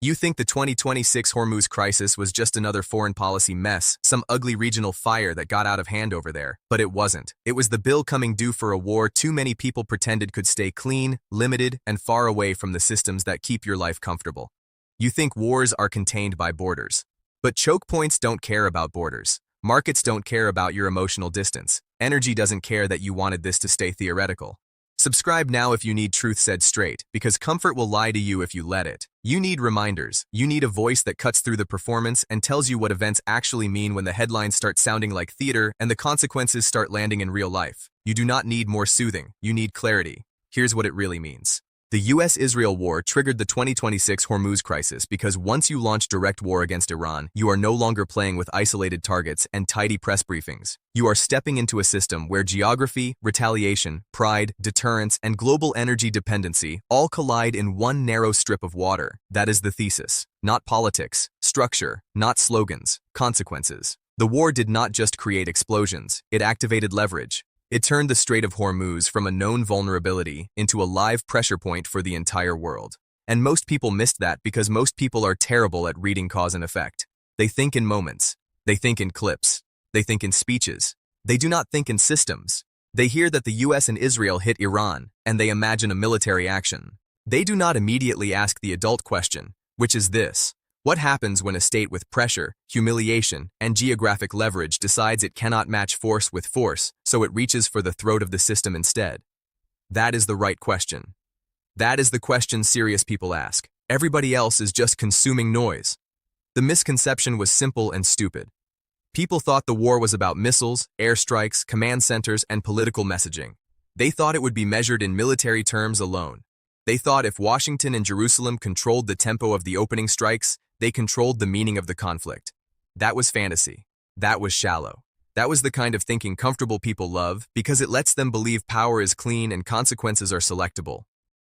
You think the 2026 Hormuz crisis was just another foreign policy mess, some ugly regional fire that got out of hand over there. But it wasn't. It was the bill coming due for a war too many people pretended could stay clean, limited, and far away from the systems that keep your life comfortable. You think wars are contained by borders. But choke points don't care about borders. Markets don't care about your emotional distance. Energy doesn't care that you wanted this to stay theoretical. Subscribe now if you need truth said straight, because comfort will lie to you if you let it. You need reminders. You need a voice that cuts through the performance and tells you what events actually mean when the headlines start sounding like theater and the consequences start landing in real life. You do not need more soothing. You need clarity. Here's what it really means. The U.S.-Israel war triggered the 2026 Hormuz crisis because once you launch direct war against Iran, you are no longer playing with isolated targets and tidy press briefings. You are stepping into a system where geography, retaliation, pride, deterrence, and global energy dependency all collide in one narrow strip of water. That is the thesis. Not politics, structure, not slogans, consequences. The war did not just create explosions, it activated leverage. It turned the Strait of Hormuz from a known vulnerability into a live pressure point for the entire world. And most people missed that because most people are terrible at reading cause and effect. They think in moments. They think in clips. They think in speeches. They do not think in systems. They hear that the U.S. and Israel hit Iran, and they imagine a military action. They do not immediately ask the adult question, which is this. What happens when a state with pressure, humiliation, and geographic leverage decides it cannot match force with force, so it reaches for the throat of the system instead? That is the right question. That is the question serious people ask. Everybody else is just consuming noise. The misconception was simple and stupid. People thought the war was about missiles, airstrikes, command centers, and political messaging. They thought it would be measured in military terms alone. They thought if Washington and Jerusalem controlled the tempo of the opening strikes, they controlled the meaning of the conflict. That was fantasy. That was shallow. That was the kind of thinking comfortable people love because it lets them believe power is clean and consequences are selectable.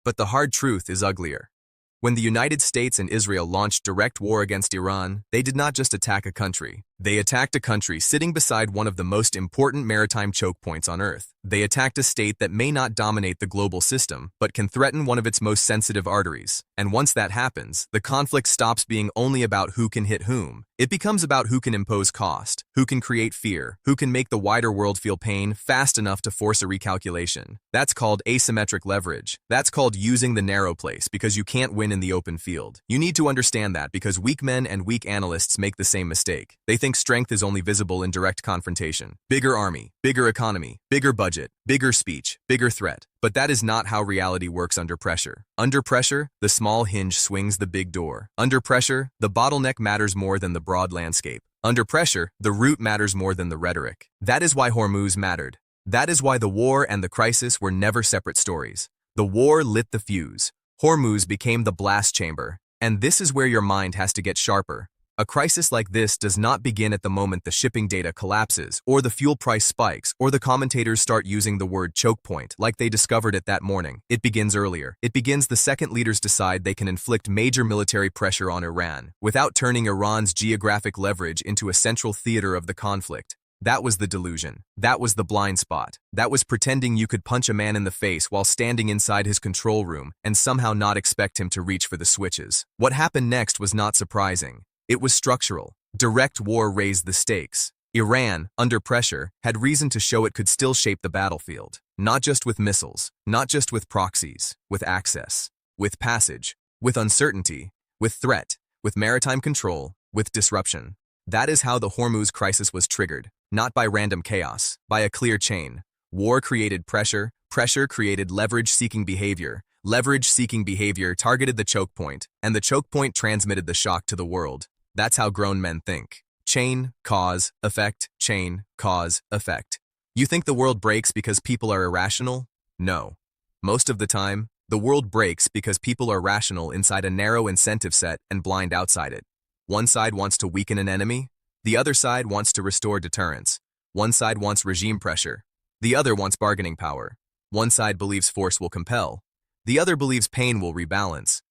But the hard truth is uglier. When the United States and Israel launched direct war against Iran, they did not just attack a country. They attacked a country sitting beside one of the most important maritime choke points on Earth. They attacked a state that may not dominate the global system, but can threaten one of its most sensitive arteries. And once that happens, the conflict stops being only about who can hit whom. It becomes about who can impose cost, who can create fear, who can make the wider world feel pain fast enough to force a recalculation. That's called asymmetric leverage. That's called using the narrow place because you can't win in the open field. You need to understand that because weak men and weak analysts make the same mistake. They think strength is only visible in direct confrontation. Bigger army, bigger economy, bigger budget, bigger speech, bigger threat. But that is not how reality works under pressure. Under pressure, the small hinge swings the big door. Under pressure, the bottleneck matters more than the broad landscape. Under pressure, the route matters more than the rhetoric. That is why Hormuz mattered. That is why the war and the crisis were never separate stories. The war lit the fuse. Hormuz became the blast chamber. And this is where your mind has to get sharper. A crisis like this does not begin at the moment the shipping data collapses, or the fuel price spikes, or the commentators start using the word choke point like they discovered it that morning. It begins earlier. It begins the second leaders decide they can inflict major military pressure on Iran, without turning Iran's geographic leverage into a central theater of the conflict. That was the delusion. That was the blind spot. That was pretending you could punch a man in the face while standing inside his control room and somehow not expect him to reach for the switches. What happened next was not surprising. It was structural. Direct war raised the stakes. Iran, under pressure, had reason to show it could still shape the battlefield. Not just with missiles, not just with proxies, with access, with passage, with uncertainty, with threat, with maritime control, with disruption. That is how the Hormuz crisis was triggered, not by random chaos, by a clear chain. War created pressure, pressure created leverage-seeking behavior, leverage-seeking behavior targeted the choke point, and the choke point transmitted the shock to the world. That's how grown men think. Chain, cause, effect, chain, cause, effect. You think the world breaks because people are irrational? No. Most of the time, the world breaks because people are rational inside a narrow incentive set and blind outside it. One side wants to weaken an enemy. The other side wants to restore deterrence. One side wants regime pressure. The other wants bargaining power. One side believes force will compel. The other believes pain will rebalance.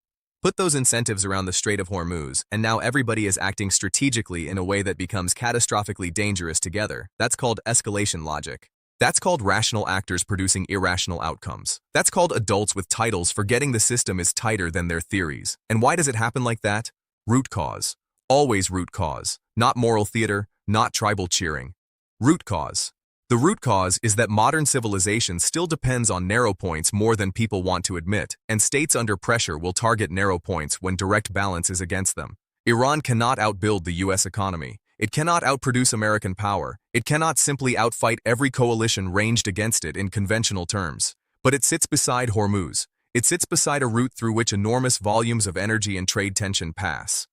Put those incentives around the Strait of Hormuz, and now everybody is acting strategically in a way that becomes catastrophically dangerous together. That's called escalation logic. That's called rational actors producing irrational outcomes. That's called adults with titles forgetting the system is tighter than their theories. And why does it happen like that? Root cause. Always root cause. Not moral theater, not tribal cheering. Root cause. The root cause is that modern civilization still depends on narrow points more than people want to admit, and states under pressure will target narrow points when direct balance is against them. Iran cannot outbuild the U.S. economy. It cannot outproduce American power. It cannot simply outfight every coalition ranged against it in conventional terms. But it sits beside Hormuz. It sits beside a route through which enormous volumes of energy and trade tension pass.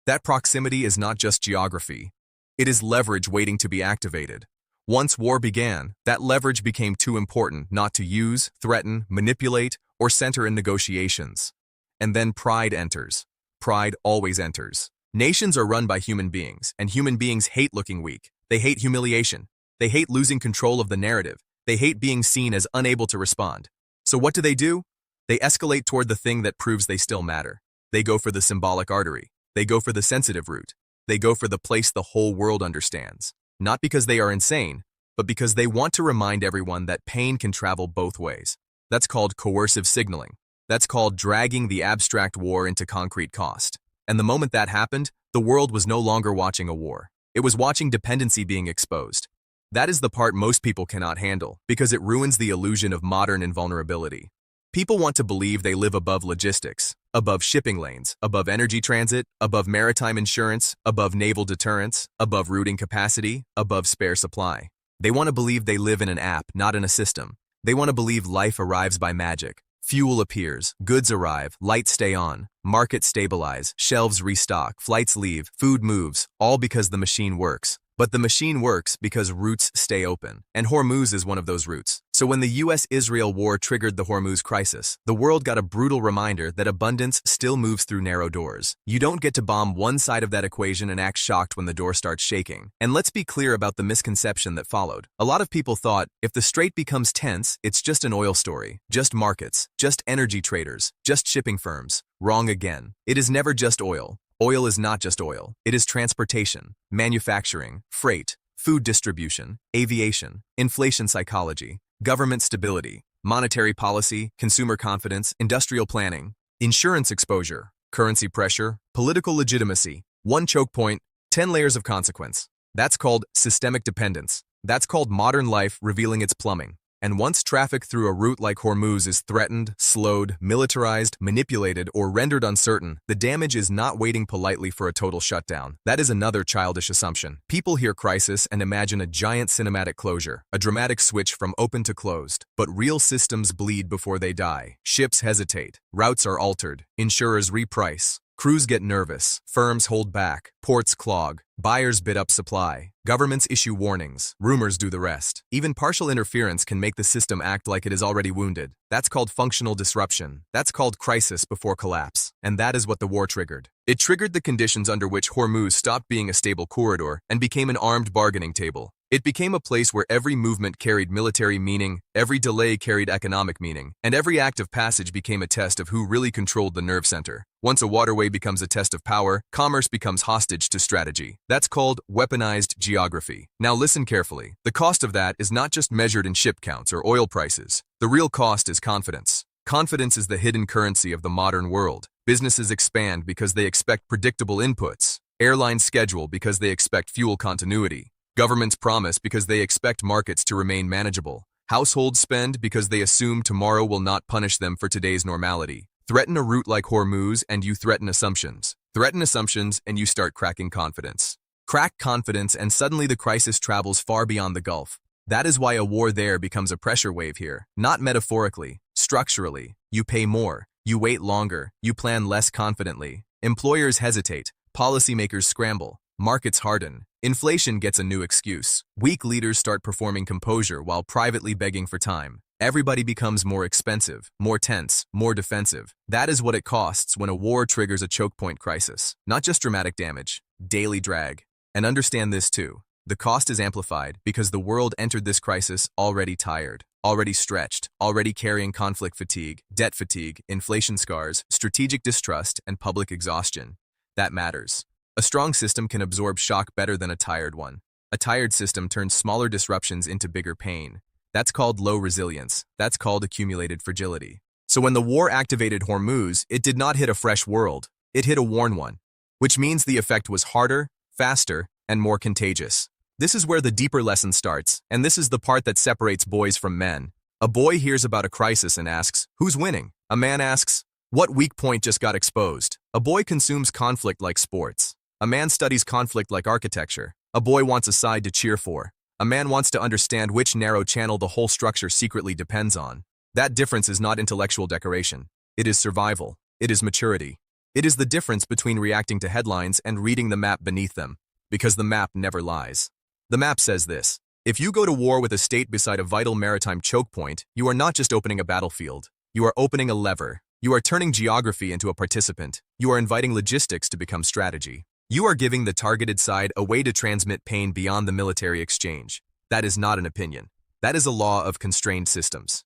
That proximity is not just geography. It is leverage waiting to be activated. Once war began, that leverage became too important not to use, threaten, manipulate, or center in negotiations. And then pride enters. Pride always enters. Nations are run by human beings, and human beings hate looking weak. They hate humiliation. They hate losing control of the narrative. They hate being seen as unable to respond. So what do? They escalate toward the thing that proves they still matter. They go for the symbolic artery. They go for the sensitive route. They go for the place the whole world understands. Not because they are insane, but because they want to remind everyone that pain can travel both ways. That's called coercive signaling. That's called dragging the abstract war into concrete cost. And the moment that happened, the world was no longer watching a war. It was watching dependency being exposed. That is the part most people cannot handle, because it ruins the illusion of modern invulnerability. People want to believe they live above logistics, above shipping lanes, above energy transit, above maritime insurance, above naval deterrence, above routing capacity, above spare supply. They want to believe they live in an app, not in a system. They want to believe life arrives by magic. Fuel appears, goods arrive, lights stay on, markets stabilize, shelves restock, flights leave, food moves, all because the machine works. But the machine works because routes stay open, and Hormuz is one of those routes. So when the U.S.-Israel war triggered the Hormuz Crisis, the world got a brutal reminder that abundance still moves through narrow doors. You don't get to bomb one side of that equation and act shocked when the door starts shaking. And let's be clear about the misconception that followed. A lot of people thought, if the strait becomes tense, it's just an oil story, just markets, just energy traders, just shipping firms. Wrong again. It is never just oil. Oil is not just oil. It is transportation, manufacturing, freight, food distribution, aviation, inflation psychology, government stability, monetary policy, consumer confidence, industrial planning, insurance exposure, currency pressure, political legitimacy. One choke point, 10 layers of consequence. That's called systemic dependence. That's called modern life revealing its plumbing. And once traffic through a route like Hormuz is threatened, slowed, militarized, manipulated, or rendered uncertain, the damage is not waiting politely for a total shutdown. That is another childish assumption. People hear crisis and imagine a giant cinematic closure, a dramatic switch from open to closed. But real systems bleed before they die. Ships hesitate, routes are altered, insurers reprice, crews get nervous, firms hold back, ports clog, buyers bid up supply, governments issue warnings, rumors do the rest. Even partial interference can make the system act like it is already wounded. That's called functional disruption. That's called crisis before collapse. And that is what the war triggered. It triggered the conditions under which Hormuz stopped being a stable corridor and became an armed bargaining table. It became a place where every movement carried military meaning, every delay carried economic meaning, and every act of passage became a test of who really controlled the nerve center. Once a waterway becomes a test of power, commerce becomes hostage to strategy. That's called weaponized geography. Now listen carefully. The cost of that is not just measured in ship counts or oil prices. The real cost is confidence. Confidence is the hidden currency of the modern world. Businesses expand because they expect predictable inputs. Airlines schedule because they expect fuel continuity. Governments promise because they expect markets to remain manageable. Households spend because they assume tomorrow will not punish them for today's normality. Threaten a route like Hormuz and you threaten assumptions. Threaten assumptions and you start cracking confidence. Crack confidence and suddenly the crisis travels far beyond the Gulf. That is why a war there becomes a pressure wave here. Not metaphorically, structurally. You pay more, you wait longer, you plan less confidently. Employers hesitate, policymakers scramble, markets harden. Inflation gets a new excuse. Weak leaders start performing composure while privately begging for time. Everybody becomes more expensive, more tense, more defensive. That is what it costs when a war triggers a choke point crisis. Not just dramatic damage, daily drag. And understand this too. The cost is amplified because the world entered this crisis already tired, already stretched, already carrying conflict fatigue, debt fatigue, inflation scars, strategic distrust, and public exhaustion. That matters. A strong system can absorb shock better than a tired one. A tired system turns smaller disruptions into bigger pain. That's called low resilience. That's called accumulated fragility. So when the war activated Hormuz, it did not hit a fresh world. It hit a worn one, which means the effect was harder, faster, and more contagious. This is where the deeper lesson starts, and this is the part that separates boys from men. A boy hears about a crisis and asks, who's winning? A man asks, what weak point just got exposed? A boy consumes conflict like sports. A man studies conflict like architecture. A boy wants a side to cheer for. A man wants to understand which narrow channel the whole structure secretly depends on. That difference is not intellectual decoration. It is survival. It is maturity. It is the difference between reacting to headlines and reading the map beneath them, because the map never lies. The map says this: if you go to war with a state beside a vital maritime choke point, you are not just opening a battlefield. You are opening a lever. You are turning geography into a participant. You are inviting logistics to become strategy. You are giving the targeted side a way to transmit pain beyond the military exchange. That is not an opinion. That is a law of constrained systems.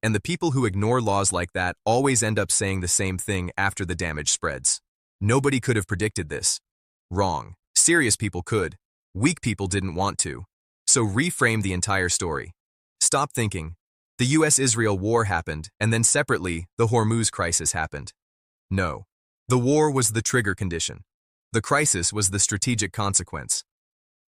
And the people who ignore laws like that always end up saying the same thing after the damage spreads. Nobody could have predicted this. Wrong. Serious people could. Weak people didn't want to. So reframe the entire story. Stop thinking, the U.S.-Israel war happened, and then separately, the Hormuz crisis happened. No. The war was the trigger condition. The crisis was the strategic consequence.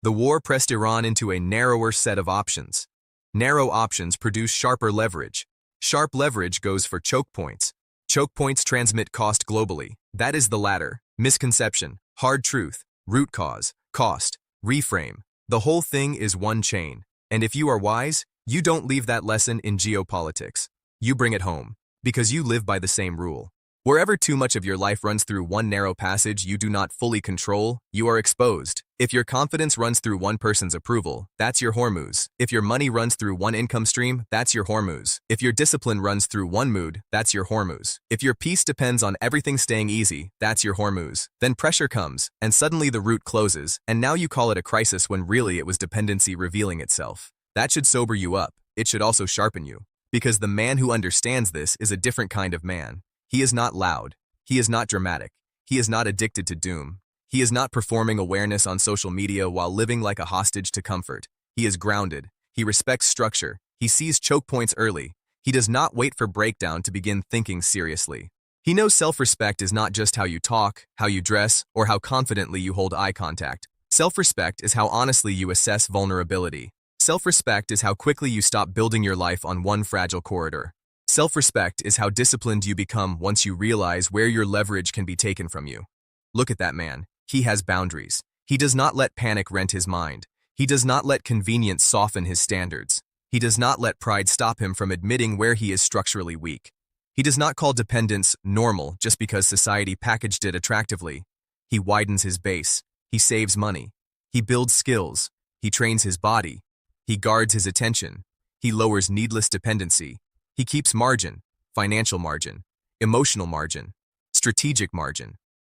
The war pressed Iran into a narrower set of options. Narrow options produce sharper leverage. Sharp leverage goes for choke points. Choke points transmit cost globally. That is the ladder. Misconception, hard truth, root cause, cost, reframe. The whole thing is one chain. And if you are wise, you don't leave that lesson in geopolitics. You bring it home, because you live by the same rule. Wherever too much of your life runs through one narrow passage you do not fully control, you are exposed. If your confidence runs through one person's approval, that's your Hormuz. If your money runs through one income stream, that's your Hormuz. If your discipline runs through one mood, that's your Hormuz. If your peace depends on everything staying easy, that's your Hormuz. Then pressure comes, and suddenly the route closes, and now you call it a crisis when really it was dependency revealing itself. That should sober you up. It should also sharpen you. Because the man who understands this is a different kind of man. He is not loud. He is not dramatic. He is not addicted to doom. He is not performing awareness on social media while living like a hostage to comfort. He is grounded. He respects structure. He sees choke points early. He does not wait for breakdown to begin thinking seriously. He knows self-respect is not just how you talk, how you dress, or how confidently you hold eye contact. Self-respect is how honestly you assess vulnerability. Self-respect is how quickly you stop building your life on one fragile corridor. Self-respect is how disciplined you become once you realize where your leverage can be taken from you. Look at that man. He has boundaries. He does not let panic rent his mind. He does not let convenience soften his standards. He does not let pride stop him from admitting where he is structurally weak. He does not call dependence normal just because society packaged it attractively. He widens his base. He saves money. He builds skills. He trains his body. He guards his attention. He lowers needless dependency. He keeps margin, financial margin, emotional margin, strategic margin.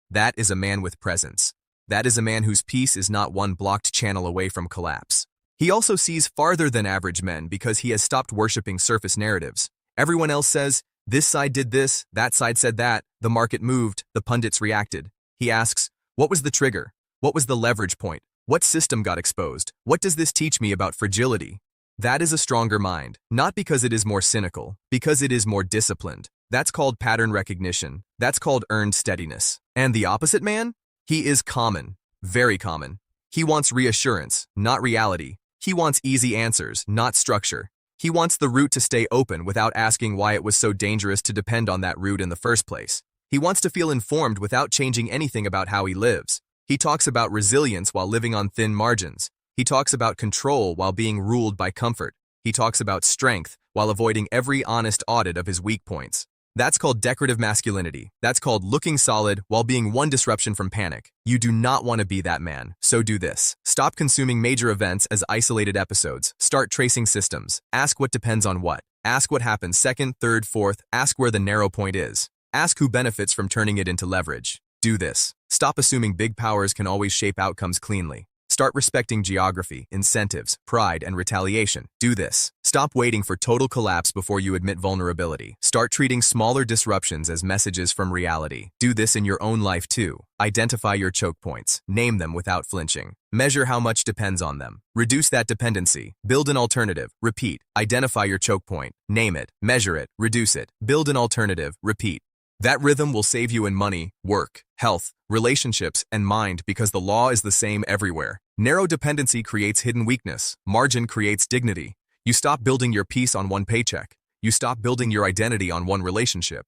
That is a man with presence. That is a man whose peace is not one blocked channel away from collapse. He also sees farther than average men because he has stopped worshiping surface narratives. Everyone else says, this side did this, that side said that, the market moved, the pundits reacted. He asks, what was the trigger? What was the leverage point? What system got exposed? What does this teach me about fragility? That is a stronger mind, not because it is more cynical, because it is more disciplined. That's called pattern recognition. That's called earned steadiness. And the opposite man? He is common, very common. He wants reassurance, not reality. He wants easy answers, not structure. He wants the route to stay open without asking why it was so dangerous to depend on that route in the first place. He wants to feel informed without changing anything about how he lives. He talks about resilience while living on thin margins. He talks about control while being ruled by comfort. He talks about strength while avoiding every honest audit of his weak points. That's called decorative masculinity. That's called looking solid while being one disruption from panic. You do not want to be that man, so do this. Stop consuming major events as isolated episodes. Start tracing systems. Ask what depends on what. Ask what happens second, third, fourth. Ask where the narrow point is. Ask who benefits from turning it into leverage. Do this. Stop assuming big powers can always shape outcomes cleanly. Start respecting geography, incentives, pride, and retaliation. Do this. Stop waiting for total collapse before you admit vulnerability. Start treating smaller disruptions as messages from reality. Do this in your own life too. Identify your choke points. Name them without flinching. Measure how much depends on them. Reduce that dependency. Build an alternative. Repeat. Identify your choke point. Name it. Measure it. Reduce it. Build an alternative. Repeat. That rhythm will save you in money, work, health, relationships, and mind because the law is the same everywhere. Narrow dependency creates hidden weakness. Margin creates dignity. You stop building your peace on one paycheck. You stop building your identity on one relationship.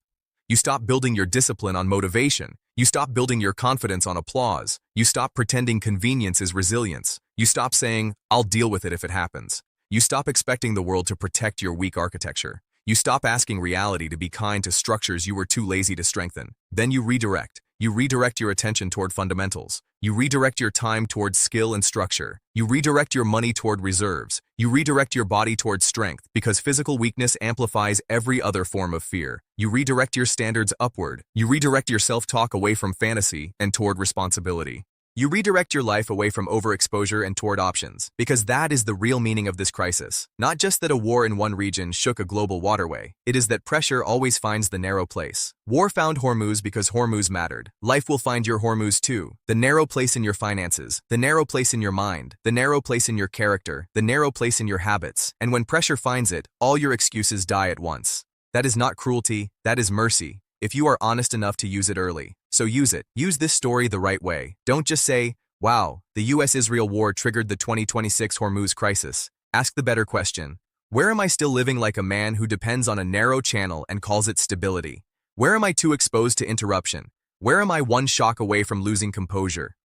You stop building your discipline on motivation. You stop building your confidence on applause. You stop pretending convenience is resilience. You stop saying, "I'll deal with it if it happens." You stop expecting the world to protect your weak architecture. You stop asking reality to be kind to structures you were too lazy to strengthen. Then you redirect. You redirect your attention toward fundamentals. You redirect your time towards skill and structure. You redirect your money toward reserves. You redirect your body toward strength because physical weakness amplifies every other form of fear. You redirect your standards upward. You redirect your self-talk away from fantasy and toward responsibility. You redirect your life away from overexposure and toward options, because that is the real meaning of this crisis. Not just that a war in one region shook a global waterway, it is that pressure always finds the narrow place. War found Hormuz because Hormuz mattered. Life will find your Hormuz too. The narrow place in your finances, the narrow place in your mind, the narrow place in your character, the narrow place in your habits. And when pressure finds it, all your excuses die at once. That is not cruelty, that is mercy, if you are honest enough to use it early. So use it. Use this story the right way. Don't just say, "Wow, the U.S.-Israel war triggered the 2026 Hormuz crisis." Ask the better question. Where am I still living like a man who depends on a narrow channel and calls it stability? Where am I too exposed to interruption? Where am I one shock away from losing composure?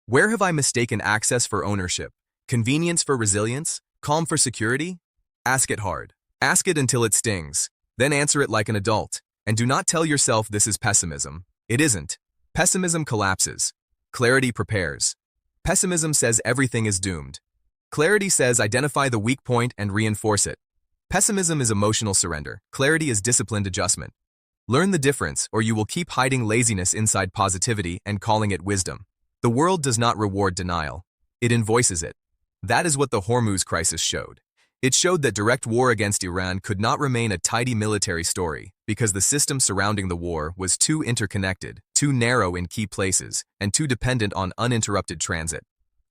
Where have I mistaken access for ownership, convenience for resilience, calm for security? Ask it hard. Ask it until it stings. Then answer it like an adult. And do not tell yourself this is pessimism. It isn't. Pessimism collapses. Clarity prepares. Pessimism says everything is doomed. Clarity says identify the weak point and reinforce it. Pessimism is emotional surrender. Clarity is disciplined adjustment. Learn the difference, or you will keep hiding laziness inside positivity and calling it wisdom. The world does not reward denial. It invoices it. That is what the Hormuz crisis showed. It showed that direct war against Iran could not remain a tidy military story because the system surrounding the war was too interconnected, too narrow in key places, and too dependent on uninterrupted transit.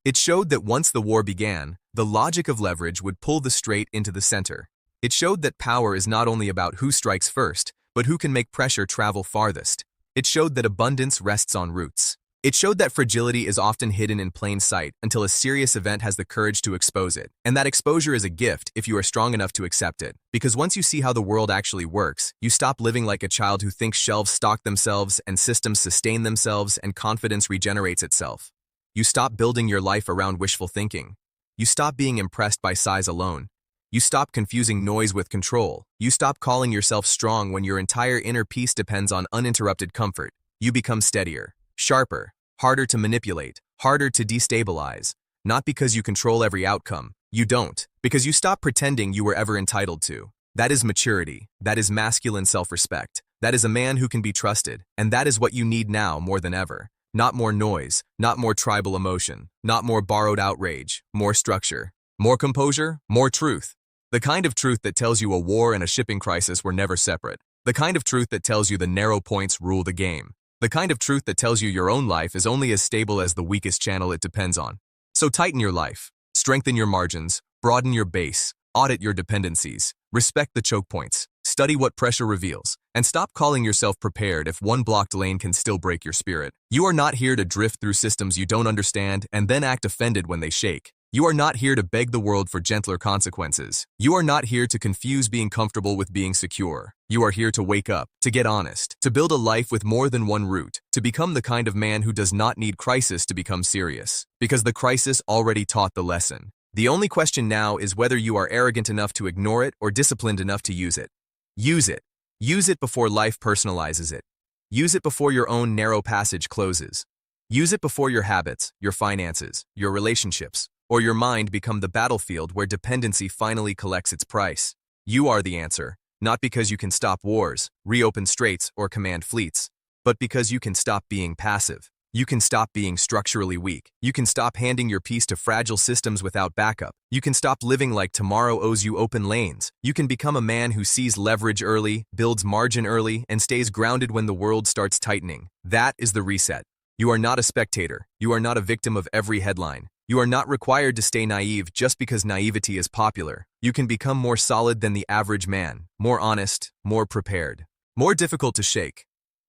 It showed that once the war began, the logic of leverage would pull the strait into the center. It showed that power is not only about who strikes first, but who can make pressure travel farthest. It showed that abundance rests on roots. It showed that fragility is often hidden in plain sight until a serious event has the courage to expose it. And that exposure is a gift if you are strong enough to accept it. Because once you see how the world actually works, you stop living like a child who thinks shelves stock themselves and systems sustain themselves and confidence regenerates itself. You stop building your life around wishful thinking. You stop being impressed by size alone. You stop confusing noise with control. You stop calling yourself strong when your entire inner peace depends on uninterrupted comfort. You become steadier, sharper, harder to manipulate, harder to destabilize. Not because you control every outcome. You don't. Because you stop pretending you were ever entitled to. That is maturity. That is masculine self-respect. That is a man who can be trusted. And that is what you need now more than ever. Not more noise, not more tribal emotion, not more borrowed outrage, more structure, more composure, more truth. The kind of truth that tells you a war and a shipping crisis were never separate. The kind of truth that tells you the narrow points rule the game. The kind of truth that tells you your own life is only as stable as the weakest channel it depends on. So tighten your life, strengthen your margins, broaden your base, audit your dependencies, respect the choke points, study what pressure reveals, and stop calling yourself prepared if one blocked lane can still break your spirit. You are not here to drift through systems you don't understand and then act offended when they shake. You are not here to beg the world for gentler consequences. You are not here to confuse being comfortable with being secure. You are here to wake up, to get honest, to build a life with more than one root, to become the kind of man who does not need crisis to become serious. Because the crisis already taught the lesson. The only question now is whether you are arrogant enough to ignore it or disciplined enough to use it. Use it. Use it before life personalizes it. Use it before your own narrow passage closes. Use it before your habits, your finances, your relationships, or your mind become the battlefield where dependency finally collects its price. You are the answer, not because you can stop wars, reopen straits, or command fleets, but because you can stop being passive. You can stop being structurally weak. You can stop handing your peace to fragile systems without backup. You can stop living like tomorrow owes you open lanes. You can become a man who sees leverage early, builds margin early, and stays grounded when the world starts tightening. That is the reset. You are not a spectator. You are not a victim of every headline. You are not required to stay naive just because naivety is popular. You can become more solid than the average man, more honest, more prepared, more difficult to shake.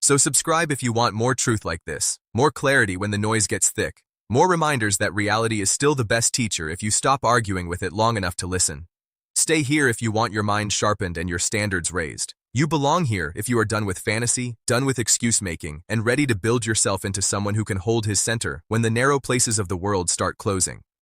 So subscribe if you want more truth like this, more clarity when the noise gets thick, more reminders that reality is still the best teacher if you stop arguing with it long enough to listen. Stay here if you want your mind sharpened and your standards raised. You belong here if you are done with fantasy, done with excuse-making, and ready to build yourself into someone who can hold his center when the narrow places of the world start closing.